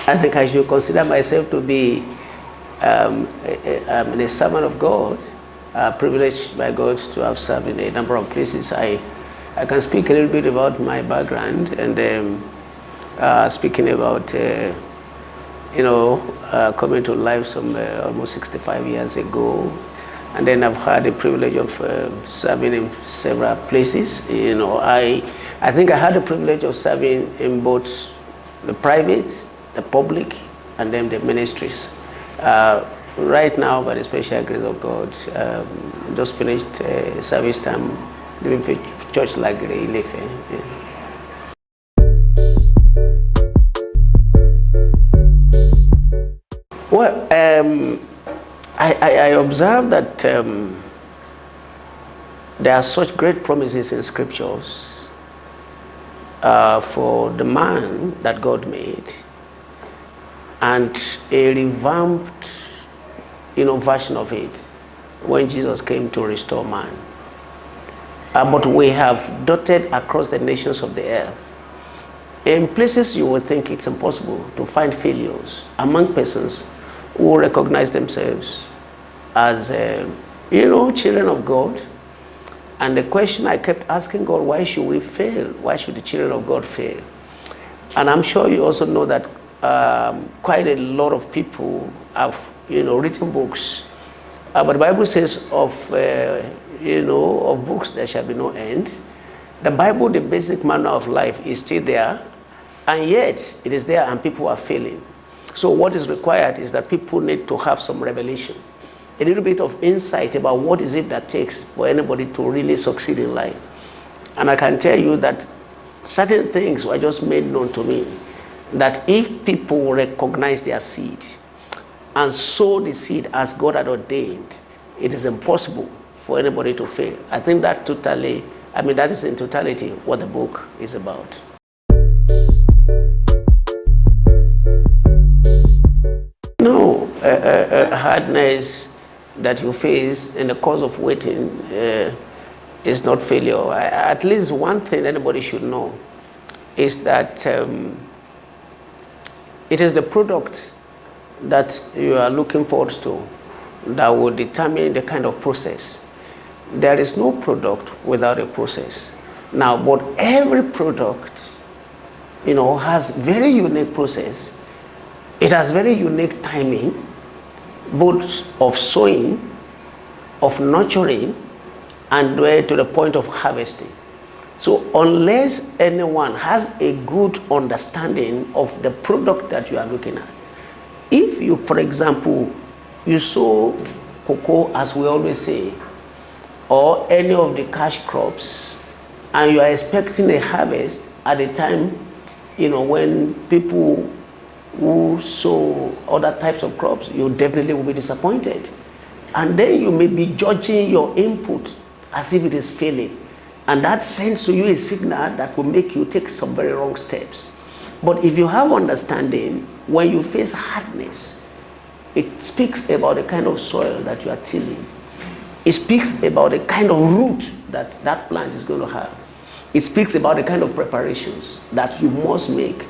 I think I should consider myself to be a servant of God, privileged by God to have served in a number of places. I can speak a little bit about my background and speaking about, coming to life some almost 65 years ago. And then I've had the privilege of serving in several places. I think I had the privilege of serving in both the private, the public, and then the ministries. Right now, by the special grace of God, just finished service time living for church like Ilefe. Well, I observe that there are such great promises in scriptures for the man that God made, and a revamped, version of it when Jesus came to restore man. But we have dotted across the nations of the earth. In places you would think it's impossible to find failures among persons who recognize themselves as, children of God. And the question I kept asking God, why should we fail? Why should the children of God fail? And I'm sure you also know that quite a lot of people have, written books. But the Bible says of books there shall be no end. The Bible, the basic manner of life, is still there, and yet it is there and people are failing. So what is required is that people need to have some revelation, a little bit of insight about what is it that takes for anybody to really succeed in life. And I can tell you that certain things were just made known to me, that if people recognize their seed and sow the seed as God had ordained, it is impossible for anybody to fail. I think that that is in totality what the book is about. No, hardness that you face in the course of waiting is not failure. At least one thing anybody should know is that it is the product that you are looking forward to that will determine the kind of process. There is no product without a process. Now, but every product, has very unique process. It has very unique timing, both of sowing, of nurturing, and to the point of harvesting. So unless anyone has a good understanding of the product that you are looking at, if you, for example, you sow cocoa, as we always say, or any of the cash crops, and you are expecting a harvest at a time, when people who sow other types of crops, you definitely will be disappointed. And then you may be judging your input as if it is failing. And that sends to you a signal that will make you take some very wrong steps. But if you have understanding, when you face hardness, it speaks about the kind of soil that you are tilling. It speaks about the kind of root that plant is going to have. It speaks about the kind of preparations that you must make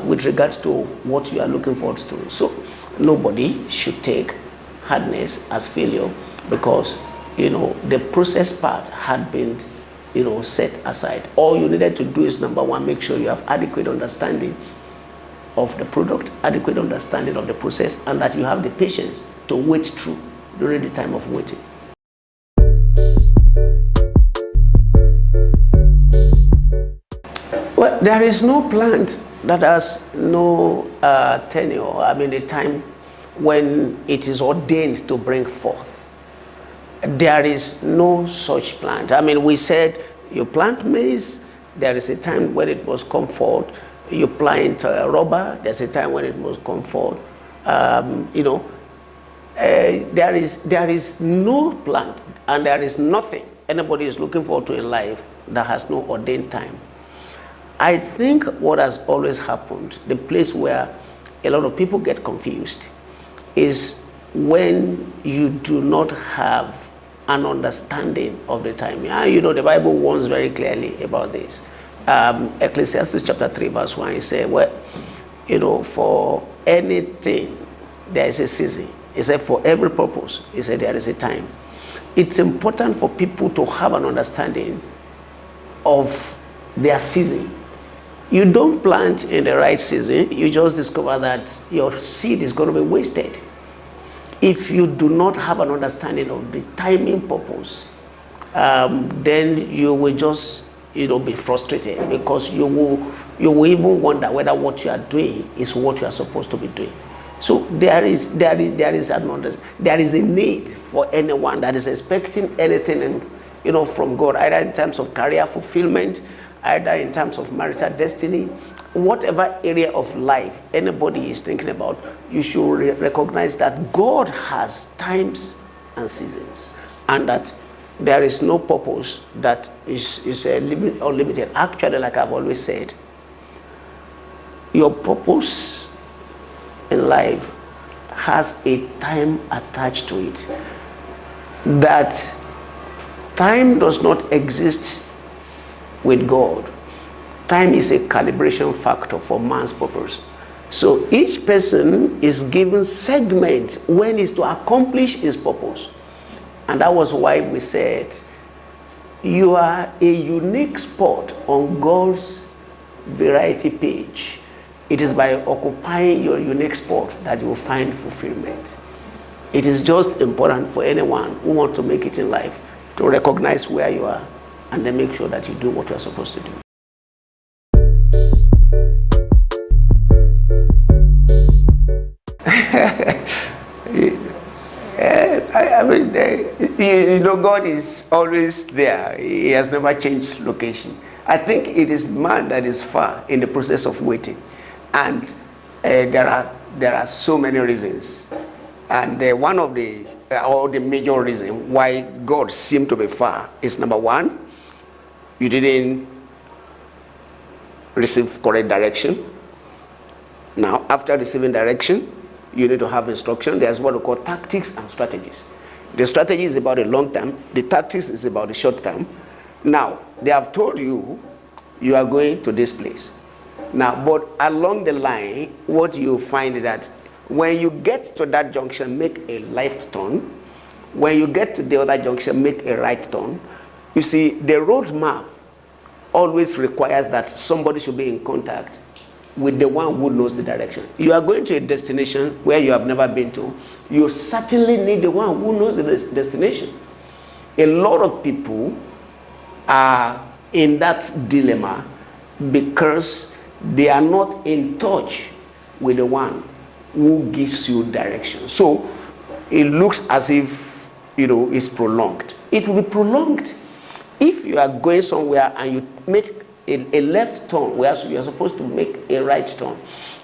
with regards to what you are looking forward to. So nobody should take hardness as failure, because the process part had been set aside. All you needed to do is, number one, make sure you have adequate understanding of the product, adequate understanding of the process, and that you have the patience to wait through during the time of waiting. Well, there is no plant that has no tenure. The time when it is ordained to bring forth. There is no such plant. We said you plant maize, there is a time when it must come forth. You plant rubber, there's a time when it must come forth. There is no plant, and there is nothing anybody is looking forward to in life that has no ordained time. I think what has always happened, the place where a lot of people get confused, is when you do not have an understanding of the time. The Bible warns very clearly about this. Ecclesiastes chapter 3 verse 1, it says, well, for anything, there is a season. He said, for every purpose, he said, there is a time. It's important for people to have an understanding of their season. You don't plant in the right season, you just discover that your seed is going to be wasted. If you do not have an understanding of the timing purpose, then you will just be frustrated, because you will even wonder whether what you are doing is what you are supposed to be doing. So there is a need for anyone that is expecting anything from God, either in terms of career fulfillment, either in terms of marital destiny, whatever area of life anybody is thinking about. You should recognize that God has times and seasons, and that there is no purpose that is unlimited. Actually, like I've always said, your purpose in life has a time attached to it. That time does not exist with God. Time is a calibration factor for man's purpose. So each person is given segment when he's to accomplish his purpose. And that was why we said, you are a unique spot on God's variety page. It is by occupying your unique spot that you will find fulfillment. It is just important for anyone who wants to make it in life to recognize where you are, and then make sure that you do what you are supposed to do. God is always there. He has never changed location. I think it is man that is far in the process of waiting. And there are so many reasons. And one of the major reasons why God seemed to be far is, number one, you didn't receive correct direction. Now, after receiving direction, you need to have instruction. There's what we call tactics and strategies. The strategy is about the long term. The tactics is about the short term. Now, they have told you, you are going to this place. Now, but along the line, what you find is that when you get to that junction, make a left turn. When you get to the other junction, make a right turn. You see, the road map always requires that somebody should be in contact with the one who knows the direction. You are going to a destination where you have never been to. You certainly need the one who knows the destination. A lot of people are in that dilemma because they are not in touch with the one who gives you direction. So it looks as if it's prolonged. It will be prolonged if you are going somewhere and you make a left turn where you are supposed to make a right turn.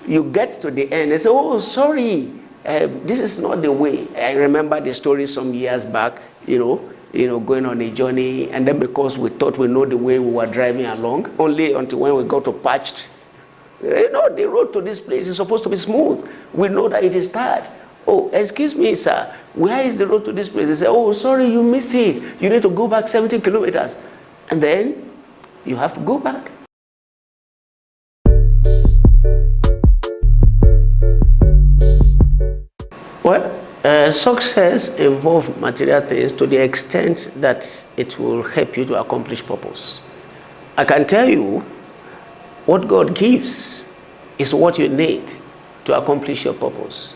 You get to the end and say, oh, sorry, this is not the way. I remember the story some years back, going on a journey, and then because we thought we know the way, we were driving along, only until when we got to patched, the road to this place is supposed to be smooth. We know that it is tired. Oh, excuse me, sir, where is the road to this place? They say, oh, sorry, you missed it. You need to go back 70 kilometers. And then you have to go back. Well, success involves material things to the extent that it will help you to accomplish purpose. I can tell you, what God gives is what you need to accomplish your purpose.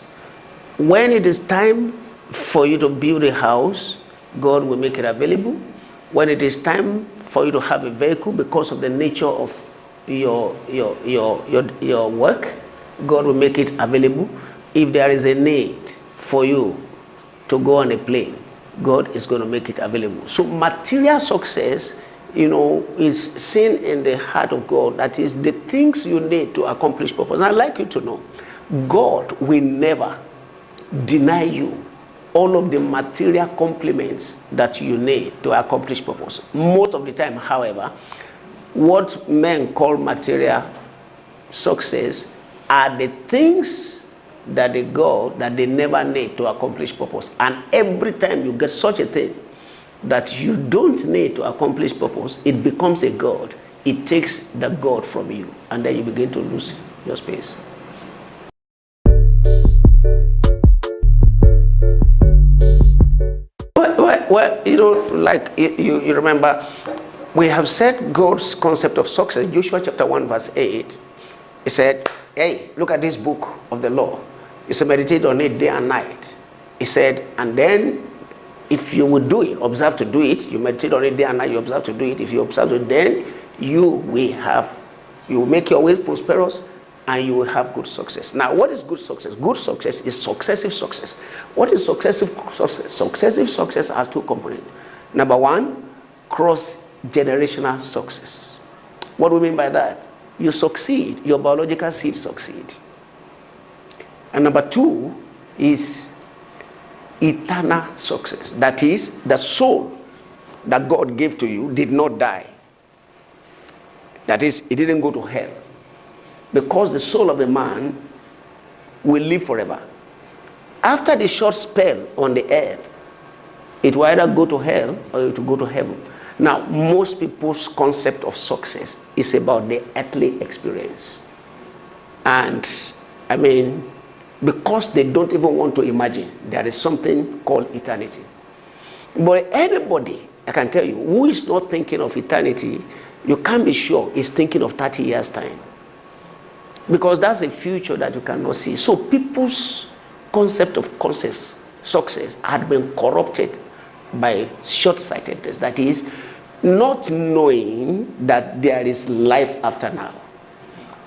When it is time for you to build a house, God will make it available. When it is time for you to have a vehicle because of the nature of your work, God will make it available. If there is a need for you to go on a plane, God is going to make it available. So material success, is seen in the heart of God. That is the things you need to accomplish purpose. And I'd like you to know, God will never deny you all of the material complements that you need to accomplish purpose. Most of the time, however, what men call material success are the things that they never need to accomplish purpose. And every time you get such a thing that you don't need to accomplish purpose, it becomes a God. It takes the God from you, and then you begin to lose your space. Well, like you remember, we have said God's concept of success. Joshua chapter 1 verse 8. He said, hey, look at this book of the law. He said, meditate on it day and night. He said, and then if you will do it, observe to do it, you meditate on it day and night, you observe to do it. If you observe it, then you will make your way prosperous and you will have good success. Now, what is good success? Good success is successive success. What is successive success? Successive success has two components. Number one, cross-generational success. What do we mean by that? You succeed, your biological seed succeed. And number two is eternal success. That is, the soul that God gave to you did not die. That is, it didn't go to hell. Because the soul of a man will live forever. After the short spell on the earth, it will either go to hell or it will go to heaven. Now, most people's concept of success is about the earthly experience. And, I mean, because they don't even want to imagine, there is something called eternity. But anybody, I can tell you, who is not thinking of eternity, you can't be sure is thinking of 30 years' time. Because that's a future that you cannot see. So people's concept of success had been corrupted by short-sightedness. That is, not knowing that there is life after now.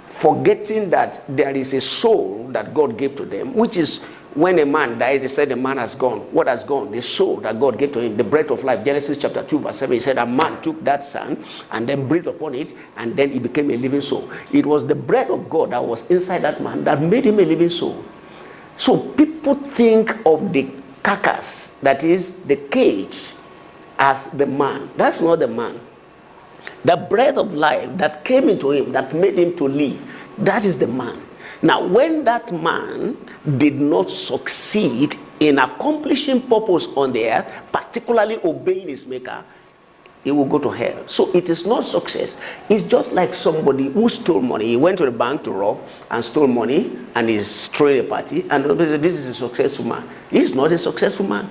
Forgetting that there is a soul that God gave to them, which is when a man dies, they said the man has gone. What has gone? The soul that God gave to him, the breath of life. Genesis chapter 2 verse 7, he said a man took that sand and then breathed upon it and then it became a living soul. It was the breath of God that was inside that man that made him a living soul. So people think of the carcass, that is the cage, as the man. That's not the man. The breath of life that came into him, that made him to live, that is the man. Now, when that man did not succeed in accomplishing purpose on the earth, particularly obeying his maker, he will go to hell. So it is not success. It's just like somebody who stole money. He went to the bank to rob and stole money and he's throwing a party and this is a successful man. He's not a successful man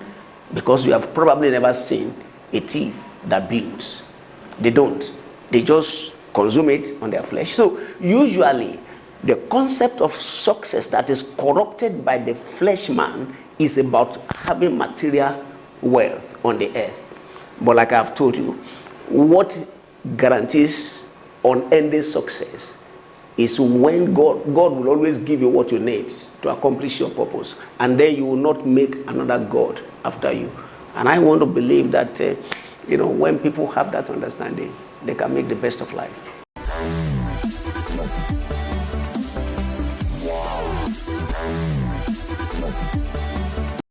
because you have probably never seen a thief that builds. They don't. They just consume it on their flesh. So usually the concept of success that is corrupted by the flesh man is about having material wealth on the earth. But like I've told you, what guarantees unending success is when God will always give you what you need to accomplish your purpose. And then you will not make another God after you. And I want to believe that, when people have that understanding, they can make the best of life.